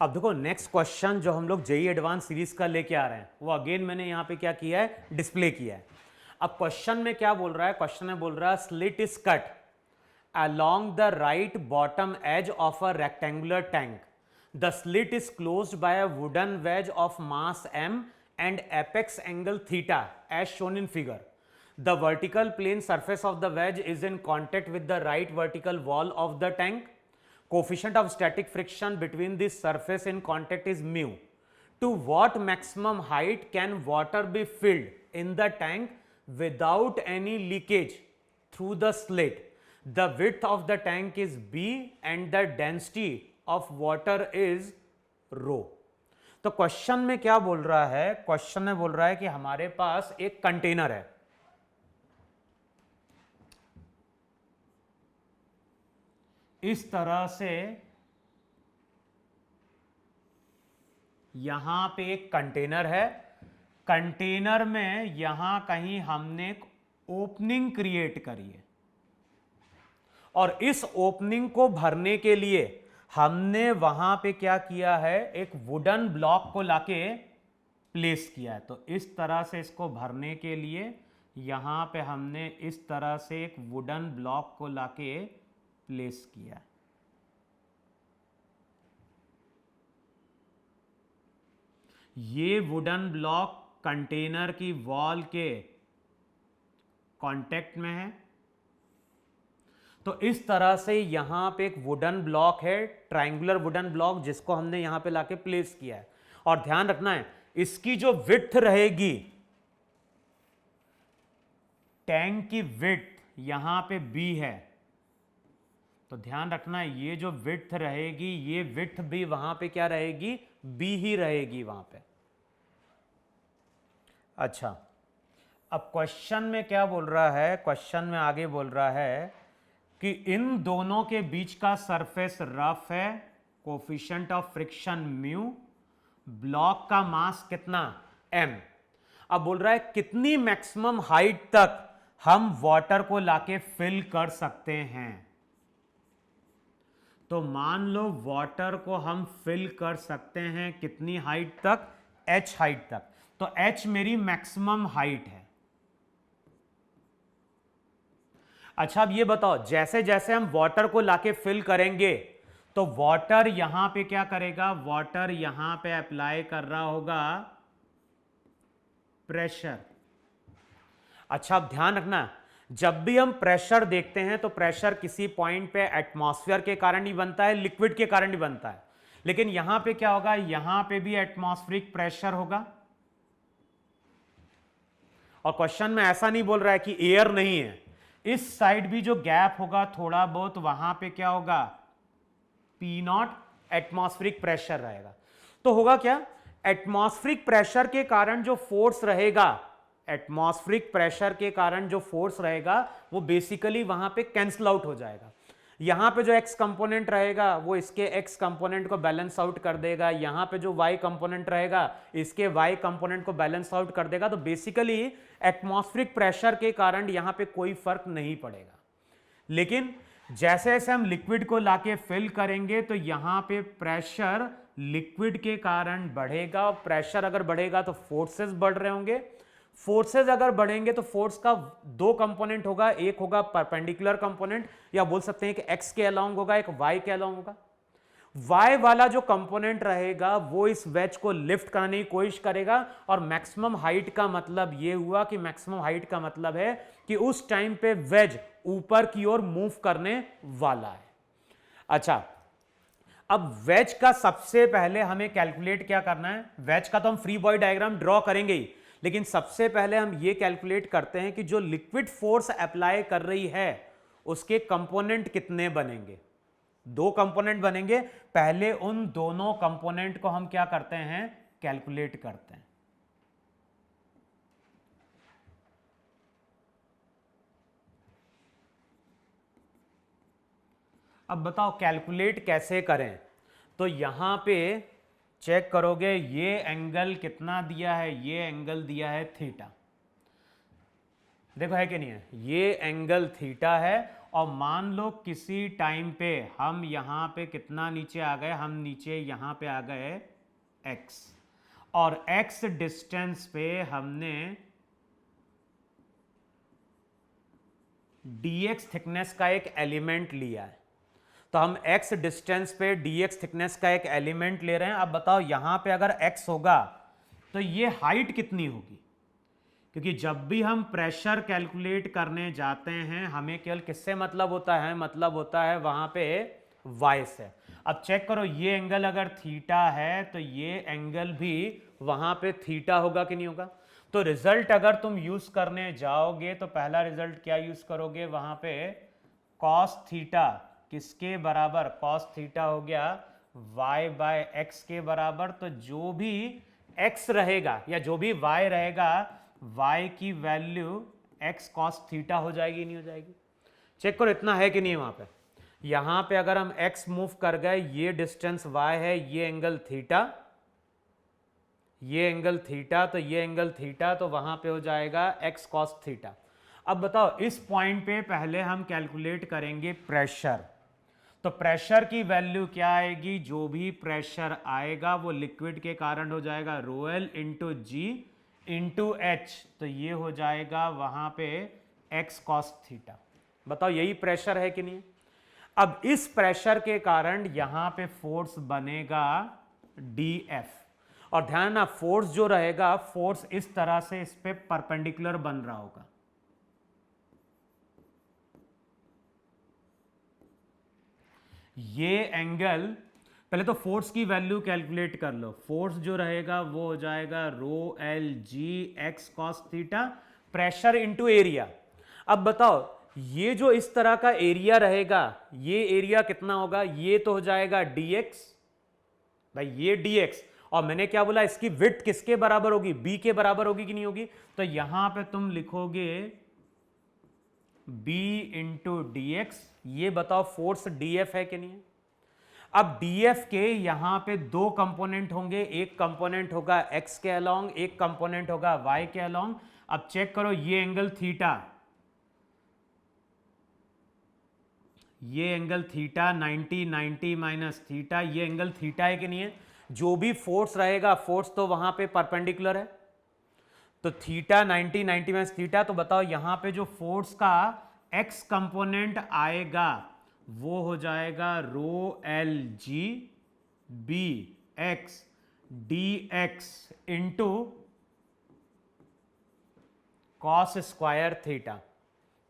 अब देखो next question जो हम लोग जेई एडवांस सीरीज का लेके आ रहे हैं वो अगेन मैंने यहां पे क्या किया है, डिस्प्ले किया है। अब क्वेश्चन में क्या बोल रहा है, क्वेश्चन में बोल रहा है slit is cut along the right bottom edge of a rectangular tank. The slit is closed by a wooden wedge of mass m and apex angle theta as shown in figure. The vertical plane surface of the wedge is in contact with the right vertical wall of the tank. Coefficient of static friction between this surface in contact is mu. To what maximum height can water be filled in the tank without any leakage through the slit? The width of the tank is b and the density of water is rho. तो question में क्या बोल रहा है, question में बोल रहा है कि हमारे पास एक कंटेनर है, इस तरह से यहां पे एक कंटेनर है, कंटेनर में यहां कहीं हमने एक ओपनिंग क्रिएट करी है और इस ओपनिंग को भरने के लिए हमने वहां पे क्या किया है, एक वुडन ब्लॉक को लाके प्लेस किया है। तो इस तरह से इसको भरने के लिए यहां पे हमने इस तरह से एक वुडन ब्लॉक को लाके प्लेस किया है। ये वुडन ब्लॉक कंटेनर की वॉल के कांटेक्ट में है। तो इस तरह से यहां पे एक वुडन ब्लॉक है, ट्रायंगुलर वुडन ब्लॉक, जिसको हमने यहां पे लाके प्लेस किया है। और ध्यान रखना है इसकी जो विड्थ रहेगी, टैंक की विड्थ यहां पे b है, तो ध्यान रखना है ये जो विड्थ रहेगी, ये विड्थ भी वहां पे क्या रहेगी, b ही रहेगी वहां पे। अच्छा, अब क्वेश्चन में क्या बोल रहा है, क्वेश्चन में आगे बोल रहा है कि इन दोनों के बीच का सरफेस रफ है, coefficient of friction mu, block का मास कितना, m। अब बोल रहा है कितनी मैक्सिमम हाइट तक हम वाटर को लाके फिल कर सकते हैं। तो मान लो वाटर को हम फिल कर सकते हैं कितनी हाइट तक, h हाइट तक। तो h मेरी मैक्सिमम हाइट है। अच्छा, अब ये बताओ जैसे जैसे हम वाटर को लाके फिल करेंगे तो वाटर यहां पे क्या करेगा, वाटर यहां पे अप्लाई कर रहा होगा प्रेशर। अच्छा, अब ध्यान रखना जब भी हम प्रेशर देखते हैं तो प्रेशर किसी पॉइंट पे एटमॉस्फेयर के कारण ही बनता है, लिक्विड के कारण ही बनता है। लेकिन यहां पे क्या होगा, यहां पे भी एटमॉस्फेरिक प्रेशर होगा। और क्वेश्चन में ऐसा नहीं बोल रहा है कि एयर नहीं है, इस साइड भी जो गैप होगा थोड़ा बहुत, वहां पे क्या होगा, P0 एटमॉस्फेरिक प्रेशर रहेगा। तो होगा क्या, एटमॉस्फेरिक प्रेशर के कारण जो फोर्स रहेगा, एटमॉस्फेरिक प्रेशर के कारण जो फोर्स रहेगा वो बेसिकली वहां पे कैंसिल आउट हो जाएगा। यहां पे जो x कंपोनेंट रहेगा वो इसके x कंपोनेंट को बैलेंस आउट कर देगा, यहां पे जो y कंपोनेंट रहेगा इसके y कंपोनेंट को बैलेंस आउट कर देगा। तो बेसिकली एटमॉस्फेरिक प्रेशर के कारण यहां पे कोई फर्क नहीं पड़ेगा। लेकिन जैसे जैसे हम लिक्विड को लाके फिल करेंगे तो यहां पे प्रेशर लिक्विड के कारण बढ़ेगा। प्रेशर अगर बढ़ेगा तो फोर्सेस बढ़ रहे होंगे, फोर्सेस अगर बढ़ेंगे तो फोर्स का दो कंपोनेंट होगा, एक होगा परपेंडिकुलर कंपोनेंट, या बोल सकते हैं कि एक्स के अलोंग होगा, एक वाई के अलोंग होगा। वाई वाला जो कंपोनेंट रहेगा वो इस वेज को लिफ्ट करने की कोशिश करेगा। और मैक्सिमम हाइट का मतलब ये हुआ कि मैक्सिमम हाइट का मतलब है कि उस टाइम पे वेज ऊपर की ओर मूव करने वाला है। अच्छा, अब वेज का सबसे पहले हमें कैलकुलेट क्या करना है, वेज का तो हम फ्री बॉडी डायग्राम ड्रॉ करेंगे ही, लेकिन सबसे पहले हम ये कैलकुलेट करते हैं कि जो लिक्विड फोर्स अप्लाई कर रही है उसके कंपोनेंट कितने बनेंगे। दो कंपोनेंट बनेंगे, पहले उन दोनों कंपोनेंट को हम क्या करते हैं, कैलकुलेट करते हैं। अब बताओ कैलकुलेट कैसे करें। तो यहां पे चेक करोगे ये एंगल कितना दिया है, ये एंगल दिया है थीटा, देखो है कि नहीं है, ये एंगल थीटा है और मान लो किसी टाइम पे हम यहां पे कितना नीचे आ गए, हम नीचे यहां पे आ गए x, और x डिस्टेंस पे हमने dx थिकनेस का एक एलिमेंट लिया है। तो हम x डिस्टेंस पे dx थिकनेस का एक एलिमेंट ले रहे हैं। अब बताओ यहां पे अगर x होगा तो ये हाइट कितनी होगी, क्योंकि जब भी हम प्रेशर कैलकुलेट करने जाते हैं हमें केवल किससे मतलब होता है, मतलब होता है वहां पे y से। अब चेक करो, ये एंगल अगर थीटा है तो ये एंगल भी वहां पे थीटा होगा कि नहीं होगा। तो रिजल्ट अगर तुम यूज करने जाओगे तो पहला रिजल्ट क्या यूज करोगे, वहां पे cos थीटा किसके बराबर, cos थीटा हो गया y बाय एक्स के बराबर। तो जो भी x रहेगा या जो भी y रहेगा, y की वैल्यू x cos थीटा हो जाएगी नहीं हो जाएगी। चेक करो इतना है कि नहीं वहां पे। यहां पे अगर हम x मूव कर गए, ये डिस्टेंस y है, ये एंगल थीटा, ये एंगल थीटा, तो ये एंगल थीटा, तो वहां पे हो जाएगा x cos थीटा। अब बताओ इस पॉइंट पे पहले हम कैलकुलेट करेंगे प्रेशर। तो प्रेशर की वैल्यू क्या आएगी, जो भी प्रेशर आएगा वो लिक्विड के कारण हो जाएगा rho L into G into H, तो ये हो जाएगा वहां पे x cos थीटा। बताओ यही प्रेशर है कि नहीं। अब इस प्रेशर के कारण यहां पे फोर्स बनेगा dF, और ध्यान ना फोर्स जो रहेगा, फोर्स इस तरह से इस पे परपेंडिकुलर बन रहा होगा। ये एंगल, पहले तो फोर्स की वैल्यू कैलकुलेट कर लो। फोर्स जो रहेगा वो हो जाएगा रो एल जी x cos theta, pressure into area. अब बताओ ये जो इस तरह का एरिया रहेगा, ये एरिया कितना होगा, ये तो हो जाएगा dx, भाई ये dx, और मैंने क्या बोला इसकी विड्थ किसके बराबर होगी, b के बराबर होगी कि नहीं होगी। तो यहां पे तुम लिखोगे b इंटू डी एक्स। ये बताओ फोर्स df है कि नहीं है। अब df के यहां पे दो कंपोनेंट होंगे, एक कंपोनेंट होगा x के अलोंग, एक कंपोनेंट होगा y के अलोंग। अब चेक करो ये एंगल थीटा, ये एंगल थीटा 90 90 माइनस थीटा, ये एंगल थीटा है कि नहीं है। जो भी फोर्स रहेगा, फोर्स तो वहां पे परपेंडिकुलर है, तो थीटा 90 90 माइनस थीटा। तो बताओ यहां पे जो फोर्स का x कंपोनेंट आएगा वो हो जाएगा rho L G B X D X into cos square theta.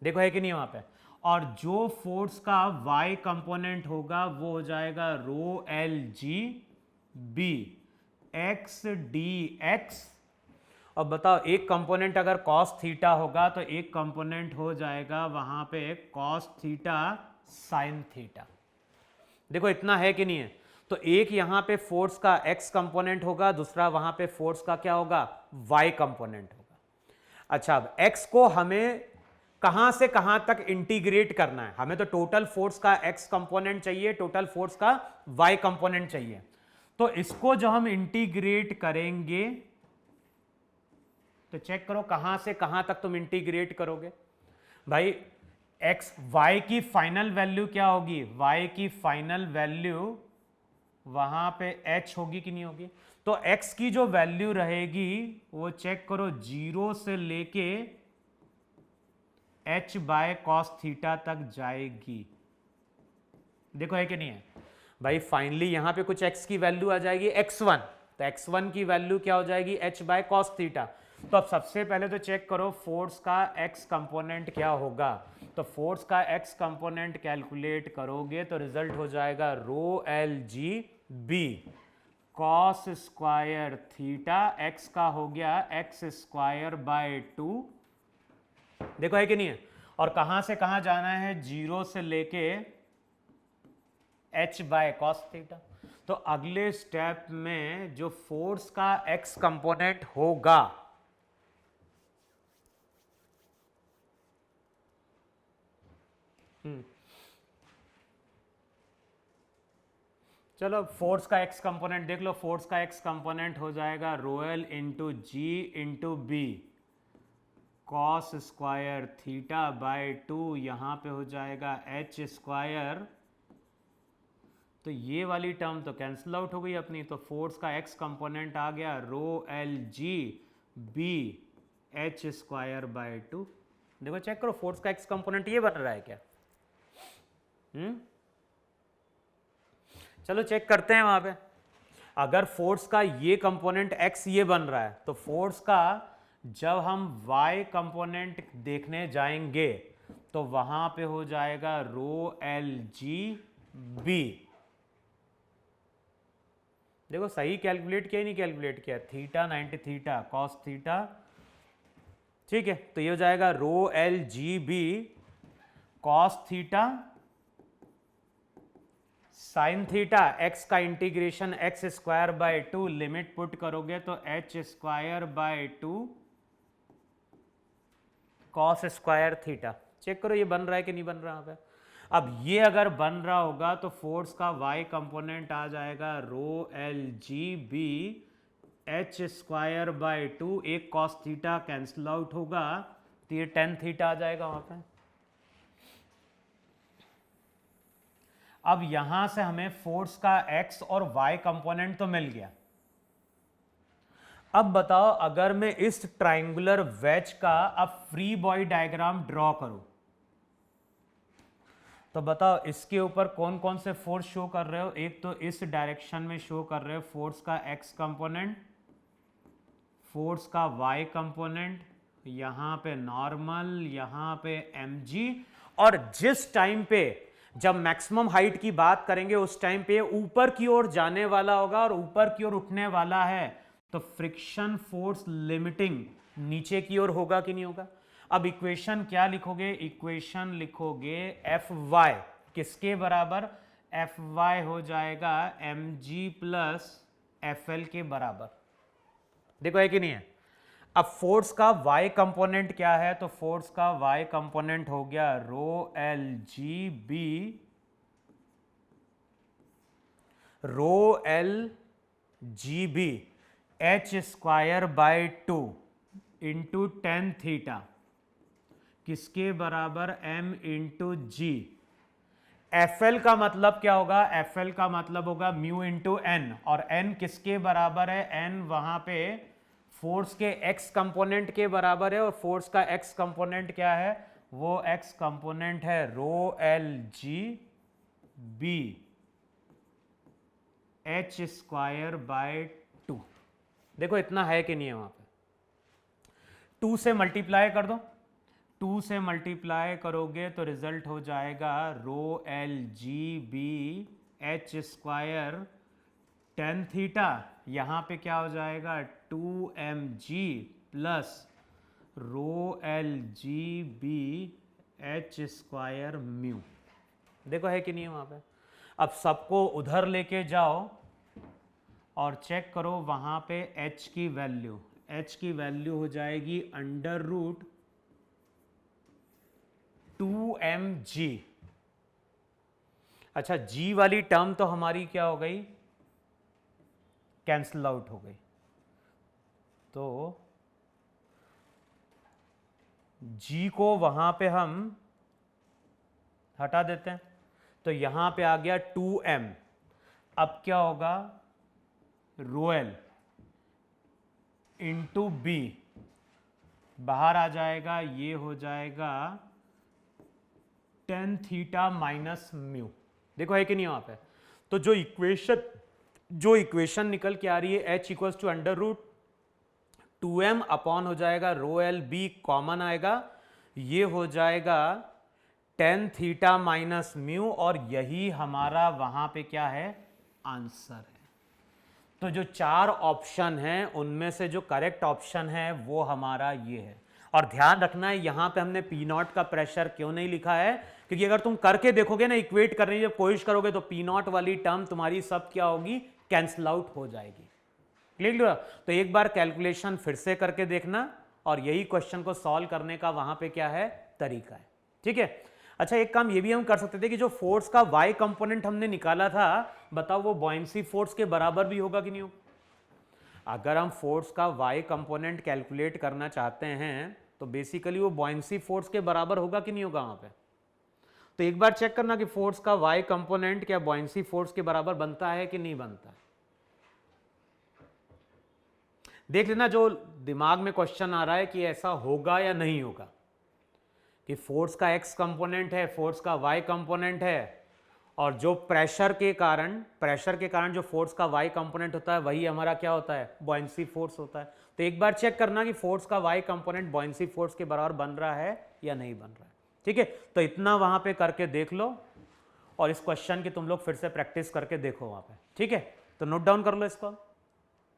देखो है कि नहीं वहां पे। और जो फोर्स का y कंपोनेंट होगा वो हो जाएगा rho L G B X D X. अब बताओ एक कंपोनेंट अगर cos थीटा होगा तो एक कंपोनेंट हो जाएगा वहां पे cos थीटा sin थीटा। देखो इतना है कि नहीं है। तो एक यहां पे फोर्स का x कंपोनेंट होगा, दूसरा वहां पे फोर्स का क्या होगा, y कंपोनेंट होगा। अच्छा अब x को हमें कहां से कहां तक इंटीग्रेट करना है, हमें तो टोटल फोर्स का x कंपोनेंट चाहिए, टोटल फोर्स का y कंपोनेंट चाहिए। तो इसको जो हम इंटीग्रेट करेंगे, तो चेक करो कहां से कहां तक तुम इंटीग्रेट करोगे। भाई x y की फाइनल वैल्यू क्या होगी, y की फाइनल वैल्यू वहां पे h होगी कि नहीं होगी। तो x की जो वैल्यू रहेगी वो चेक करो 0 से लेके h बाय कॉस थीटा तक जाएगी। देखो है कि नहीं है भाई। फाइनली यहां पे कुछ x की वैल्यू आ जाएगी x1, तो x1 की वैल्यू क्या हो जाएगी h बाय कॉस थीटा। तो अब सबसे पहले तो चेक करो फोर्स का x कंपोनेंट क्या होगा। तो फोर्स का x कंपोनेंट कैलकुलेट करोगे तो रिजल्ट हो जाएगा rho L G B cos square theta, x का हो गया x स्क्वायर बाय 2। देखो है कि नहीं है। और कहां से कहां जाना है, 0 से लेके h बाय कॉस थीटा। तो अगले स्टेप में जो फोर्स का x कंपोनेंट होगा, चलो फोर्स का x कंपोनेंट देख लो। फोर्स का x कंपोनेंट हो जाएगा rho L into G into B cos square theta by 2, यहाँ पे हो जाएगा एच स्क्वायर। तो ये वाली टर्म तो कैंसिल आउट हो गई अपनी, तो फोर्स का एक्स कंपोनेंट आ गया rho L G B H square by 2। देखो चेक करो, फोर्स का एक्स कंपोनेंट ये बन रहा है क्या? चलो चेक करते हैं वहां पे। अगर फोर्स का ये कंपोनेंट एक्स ये बन रहा है, तो फोर्स का जब हम y कंपोनेंट देखने जाएंगे तो वहां पे हो जाएगा रो एल जी बी। देखो सही कैलकुलेट किया ही नहीं कैलकुलेट किया, थीटा 90 थीटा कॉस थीटा, ठीक है। तो ये हो जाएगा rho L G B cos theta sine theta, X का integration X square by 2, limit put करोगे तो H square by 2 cos square theta. Check करो ये बन रहा है कि नहीं बन रहा है। अब ये अगर बन रहा होगा तो फोर्स का y कंपोनेंट आ जाएगा rho L G B H square by 2, एक कॉस थीटा कैंसिल आउट होगा तो ये टेन थीटा आ जाएगा वहां पे। अब यहां से हमें फोर्स का x और y कंपोनेंट तो मिल गया। अब बताओ अगर मैं इस ट्राइंगुलर वेज का अब फ्री बॉडी डायग्राम ड्रॉ करूं, तो बताओ इसके ऊपर कौन कौन से फोर्स शो कर रहे हो। एक तो इस डायरेक्शन में शो कर रहे हो फोर्स का x कंपोनेंट, फोर्स का y कंपोनेंट, यहां पे नॉर्मल, यहां पे mg, और जिस टाइम पे जब मैक्सिमम हाइट की बात करेंगे उस टाइम पे ऊपर की ओर जाने वाला होगा और ऊपर की ओर उठने वाला है, तो फ्रिक्शन फोर्स लिमिटिंग नीचे की ओर होगा कि नहीं होगा। अब इक्वेशन क्या लिखोगे? इक्वेशन लिखोगे एफ वाई किसके बराबर? एफ वाई हो जाएगा M G plus F L के बराबर। देखो है कि नहीं है। अब फोर्स का y कंपोनेंट क्या है? तो फोर्स का y कंपोनेंट हो गया rho L G B rho L G B H square by 2 into tan theta किसके बराबर? m into G. F L का मतलब क्या होगा? एफ एल का मतलब होगा म्यू इंटू एन, और n किसके बराबर है? n वहां पे फोर्स के x कंपोनेंट के बराबर है, और फोर्स का x कंपोनेंट क्या है? वो x कंपोनेंट है rho L G B H square by 2। देखो इतना है कि नहीं है वहां पे। 2 से मल्टीप्लाई कर दो, 2 से मल्टीप्लाई करोगे तो रिजल्ट हो जाएगा rho L G B H square tan theta, यहां पे क्या हो जाएगा 2mg plus rho L G B H square mu. देखो है कि नहीं है वहां पे। अब सबको उधर लेके जाओ और चेक करो वहां पे h की वैल्यू, h की वैल्यू हो जाएगी अंडर रूट 2mg। अच्छा g वाली टर्म तो हमारी क्या हो गई? कैंसल आउट हो गई। तो g को वहां पे हम हटा देते हैं, तो यहां पे आ गया 2m। अब क्या होगा? रो एल इंटू बी बाहर आ जाएगा, ये हो जाएगा टेन थीटा माइनस म्यू। देखो है कि नहीं वहां पे। तो जो इक्वेशन निकल के आ रही है h equals to under root 2m upon हो जाएगा रो एल बी कॉमन आएगा, ये हो जाएगा टेन थीटा माइनस म्यू, और यही हमारा वहां पे क्या है? आंसर है। तो जो चार ऑप्शन हैं उनमें से जो करेक्ट ऑप्शन है वो हमारा ये है। और ध्यान रखना है यहां पे हमने पी नॉट का प्रेशर क्यों नहीं लिखा है, क्योंकि अगर तुम करके देखोगे ना, इक्वेट करने की जब कोशिश करोगे तो पी नॉट वाली टर्म तुम्हारी सब क्या होगी? कैंसिल आउट हो जाएगी। क्लियर? तो एक बार कैलकुलेशन फिर से करके देखना, और यही क्वेश्चन को सॉल्व करने का वहां पे क्या है? तरीका है। ठीक है। अच्छा एक काम ये भी हम कर सकते थे कि जो फोर्स का y कंपोनेंट हमने निकाला था, बताओ वो बॉयंसी फोर्स के बराबर भी होगा कि नहीं होगा? अगर हम फोर्स का y कंपोनेंट कैलकुलेट करना चाहते हैं तो बेसिकली वो बॉयंसी फोर्स के बराबर होगा कि नहीं होगा वहां पे। तो एक बार चेक करना कि फोर्स का वाई कंपोनेंट क्या बॉयंसी फोर्स के बराबर बनता है कि नहीं बनता है। देख लेना जो दिमाग में क्वेश्चन आ रहा है कि ऐसा होगा या नहीं होगा, कि फोर्स का एक्स कंपोनेंट है, फोर्स का वाई कंपोनेंट है, और जो प्रेशर के कारण जो फोर्स का वाई कंपोनेंट होता है वही हमारा क्या होता है, बॉयंसी फोर्स होता है। तो एक बार चेक करना कि फोर्स का वाई कंपोनेंट बॉयंसी फोर्स के बराबर बन रहा है या नहीं बन रहा है। ठीक है, तो इतना वहां पे करके देख लो, और इस क्वेश्चन की तुम लोग फिर से प्रैक्टिस करके देखो वहां पे। ठीक है, तो नोट डाउन कर लो इसको।